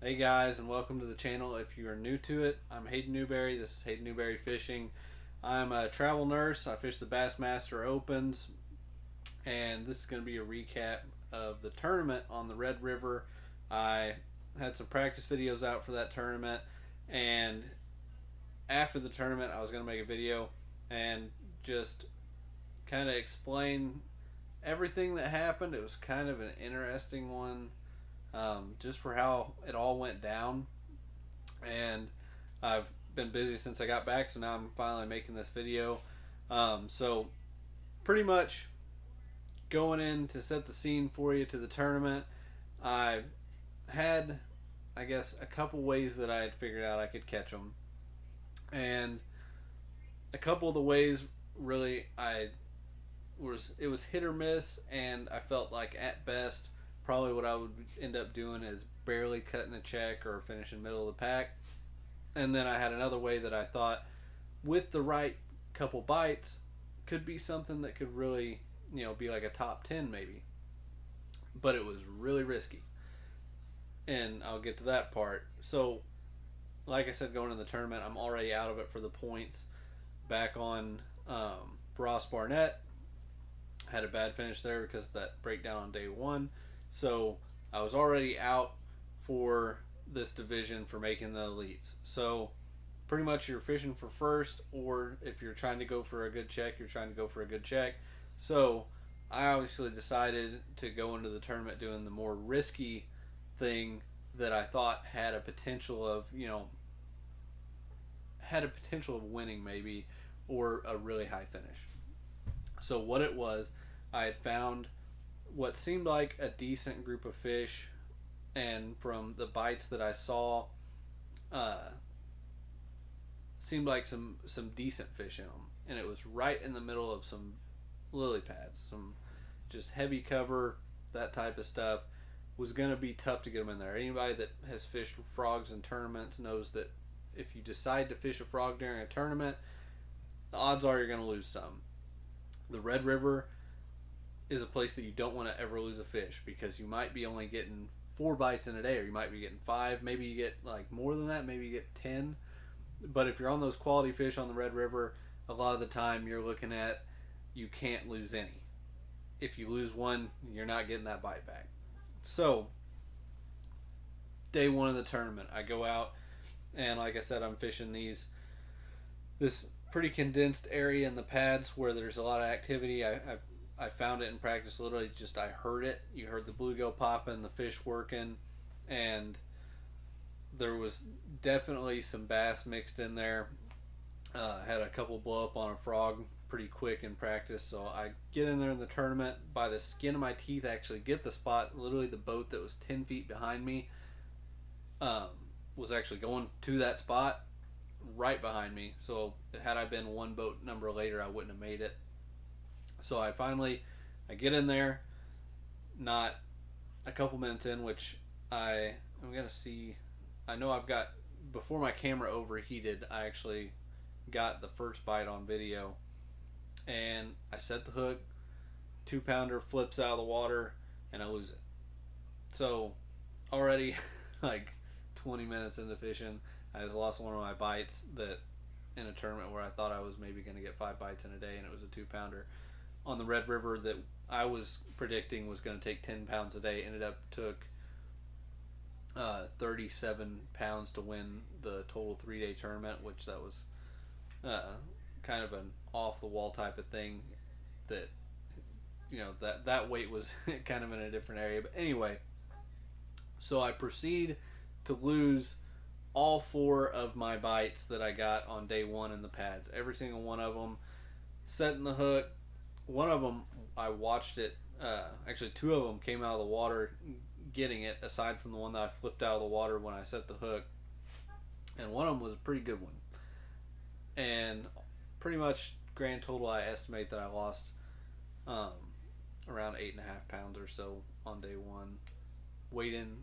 Hey guys, and welcome to the channel. If you are new to it, I'm Hayden Newberry. This is Hayden Newberry Fishing. I'm a travel nurse. I fish the Bassmaster Opens, and this is going to be a recap of the tournament on the Red River. I had some practice videos out for that tournament, and after the tournament, I was going to make a video and just kind of explain everything that happened. It was kind of an interesting one, just for how it all went down. And I've been busy since I got back, so now I'm finally making this video. So, pretty much going in to set the scene for you to the tournament, I had, I guess, a couple ways that I had figured out I could catch them. And a couple of the ways, really, it was hit or miss, and I felt like at best probably what I would end up doing is barely cutting a check or finishing middle of the pack. And then I had another way that I thought, with the right couple bites, could be something that could really, be like a top 10 maybe. But it was really risky. And I'll get to that part. So, like I said, going in the tournament, I'm already out of it for the points. Back on Ross Barnett, had a bad finish there because of that breakdown on day one. So I was already out for this division for making the elites. So pretty much you're fishing for first, or if you're trying to go for a good check, you're trying to go for a good check. So I obviously decided to go into the tournament doing the more risky thing that I thought had a potential of, had a potential of winning maybe, or a really high finish. So what it was, I had found what seemed like a decent group of fish, and from the bites that I saw, seemed like some decent fish in them, and it was right in the middle of some lily pads, some just heavy cover, that type of stuff. Was going to be tough to get them in there. Anybody that has fished frogs in tournaments knows that if you decide to fish a frog during a tournament, the odds are you're going to lose some. The Red River is a place that you don't want to ever lose a fish, because you might be only getting 4 bites in a day, or you might be getting 5. Maybe you get like more than that. Maybe you get 10. But if you're on those quality fish on the Red River, a lot of the time you're looking at, you can't lose any. If you lose one, you're not getting that bite back. So day one of the tournament, I go out, and like I said, I'm fishing this pretty condensed area in the pads where there's a lot of activity. I found it in practice, literally just I heard it. You heard the bluegill popping, the fish working, and there was definitely some bass mixed in there. Had a couple blow up on a frog pretty quick in practice, so I get in there in the tournament by the skin of my teeth, actually get the spot. Literally the boat that was 10 feet behind me was actually going to that spot right behind me. So had I been one boat number later, I wouldn't have made it. So I get in there, not a couple minutes in, which I'm going to see. I know I've got, before my camera overheated, I actually got the first bite on video, and I set the hook, 2-pounder flips out of the water, and I lose it. So already like 20 minutes into fishing, I just lost one of my bites, that in a tournament where I thought I was maybe going to get 5 bites in a day, and it was a 2-pounder on the Red River that I was predicting was going to take 10 pounds a day. Ended up took 37 pounds to win the total 3-day tournament, which that was kind of an off the wall type of thing. That that weight was kind of in a different area. But anyway, so I proceed to lose all 4 of my bites that I got on day one in the pads. Every single one of them. Setting the hook. One of them, I watched it. Actually, 2 of them came out of the water getting it, aside from the one that I flipped out of the water when I set the hook. And one of them was a pretty good one. And pretty much grand total, I estimate that I lost around 8.5 pounds or so on day one. Weighed in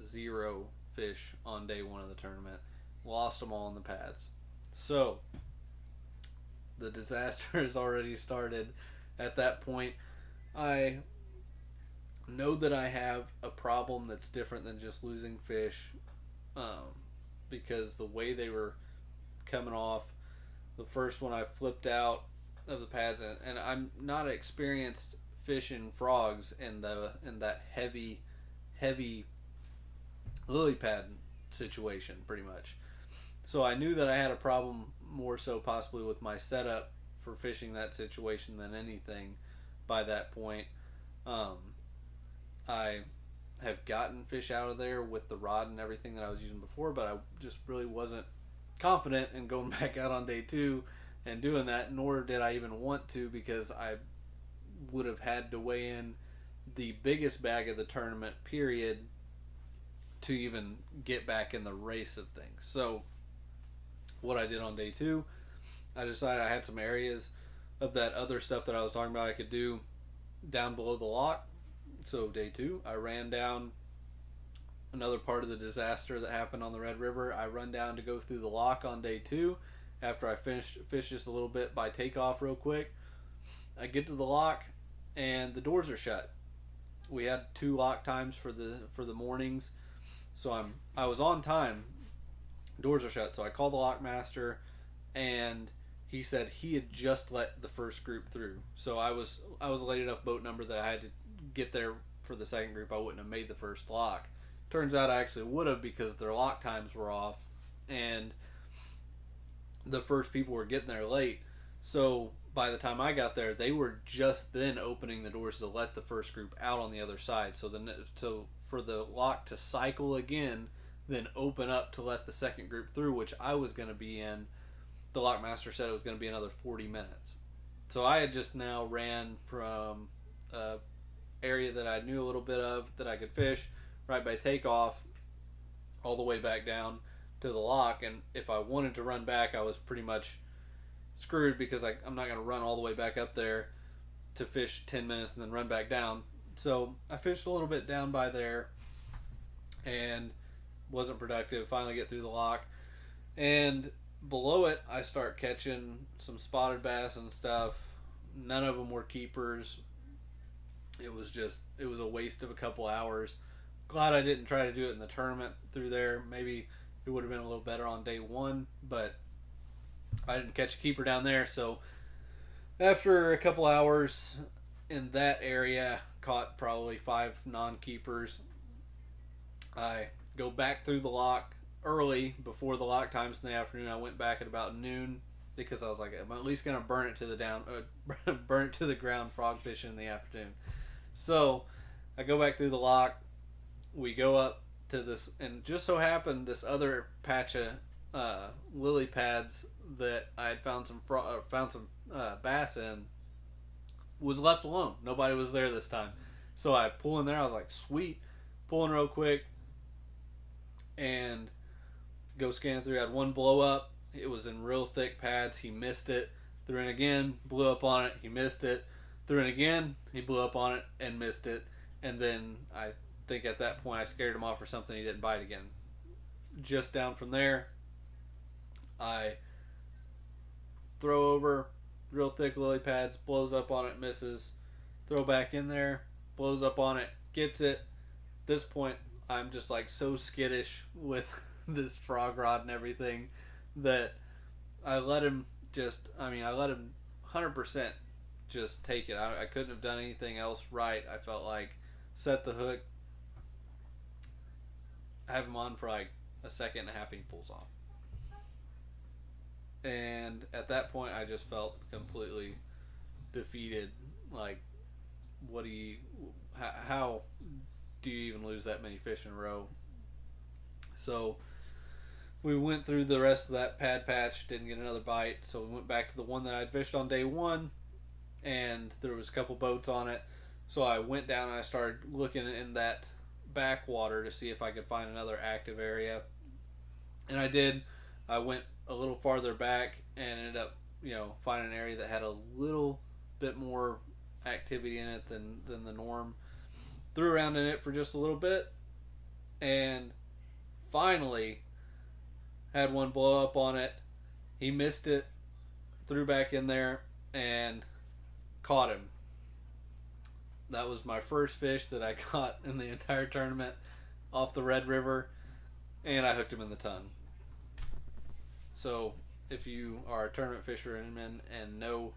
0 fish on day one of the tournament. Lost them all in the pads. So the disaster has already started. At that point, I know that I have a problem that's different than just losing fish, because the way they were coming off, the first one I flipped out of the pads, and I'm not experienced fishing frogs in that heavy lily pad situation, pretty much. So I knew that I had a problem more so possibly with my setup for fishing that situation than anything by that point. Um, I have gotten fish out of there with the rod and everything that I was using before, but I just really wasn't confident in going back out on day two and doing that, nor did I even want to, because I would have had to weigh in the biggest bag of the tournament, period, to even get back in the race of things. So, what I did on day two, I decided I had some areas of that other stuff that I was talking about I could do down below the lock. So, day two, I ran down another part of the disaster that happened on the Red River. I run down to go through the lock on day two after I fish just a little bit by takeoff real quick. I get to the lock and the doors are shut. We had 2 lock times for the mornings, so I was on time. Doors are shut, so I called the lock master, and he said he had just let the first group through. So I was a late enough boat number that I had to get there for the second group. I wouldn't have made the first lock. Turns out I actually would have, because their lock times were off, and the first people were getting there late. So by the time I got there, they were just then opening the doors to let the first group out on the other side. So for the lock to cycle again, then open up to let the second group through, which I was going to be in, the lockmaster said it was going to be another 40 minutes. So I had just now ran from a area that I knew a little bit of that I could fish right by takeoff all the way back down to the lock, and if I wanted to run back, I was pretty much screwed, because I'm not going to run all the way back up there to fish 10 minutes and then run back down. So I fished a little bit down by there and wasn't productive. Finally get through the lock, and below it I start catching some spotted bass and stuff. None of them were keepers. It was a waste of a couple hours. Glad I didn't try to do it in the tournament through there. Maybe it would have been a little better on day one, but I didn't catch a keeper down there. So after a couple hours in that area, caught probably 5 non-keepers. I go back through the lock early before the lock times in the afternoon. I went back at about noon, because I was like, I'm at least gonna burn it to the ground frog fishing in the afternoon. So I go back through the lock. We go up to this, and just so happened this other patch of lily pads that I had found some bass in was left alone. Nobody was there this time. So I pull in there. I was like, sweet. Pull in real quick and go scan through. I had one blow up. It was in real thick pads. He missed it. Threw in again. Blew up on it. He missed it. Threw in again. He blew up on it and missed it. And then I think at that point I scared him off or something. He didn't bite again. Just down from there, I throw over real thick lily pads, blows up on it, misses. Throw back in there, blows up on it, gets it. At this point, I'm just like so skittish with this frog rod and everything that I let him 100% just take it. I couldn't have done anything else right. I felt like set the hook, have him on for like a second and a half, and he pulls off. And at that point, I just felt completely defeated. Like, how do you even lose that many fish in a row? So we went through the rest of that pad patch, didn't get another bite. So we went back to the one that I'd fished on day one, and there was a couple boats on it. So I went down and I started looking in that backwater to see if I could find another active area. And I did. I went a little farther back and ended up, finding an area that had a little bit more activity in it than the norm. Threw around in it for just a little bit, and finally had one blow up on it. He missed it, threw back in there, and caught him. that was my first fish that I caught in the entire tournament off the Red River, and I hooked him in the ton. So if you are a tournament fisherman and know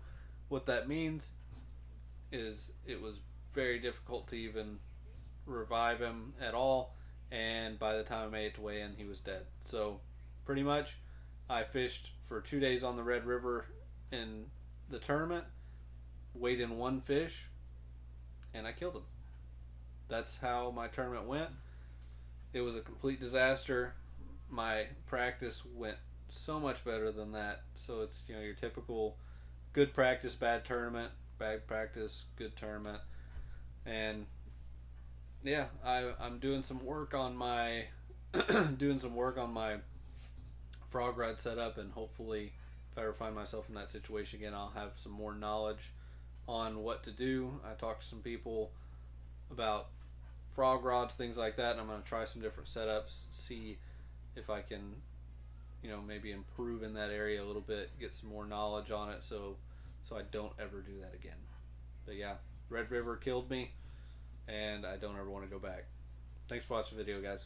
what that means, is it was very difficult to even revive him at all, and by the time I made it to weigh in, he was dead. So pretty much I fished for 2 days on the Red River in the tournament, weighed in one fish, and I killed him. That's how my tournament went. It was a complete disaster. My practice went so much better than that. So it's, you know, your typical good practice, bad tournament, bad practice, good tournament. And yeah, I'm doing some work on my frog rod setup, and hopefully if I ever find myself in that situation again, I'll have some more knowledge on what to do. I talked to some people about frog rods, things like that, and I'm going to try some different setups, see if I can, you know, maybe improve in that area a little bit, get some more knowledge on it, so I don't ever do that again. But yeah, Red River killed me, and I don't ever want to go back. Thanks for watching the video, guys.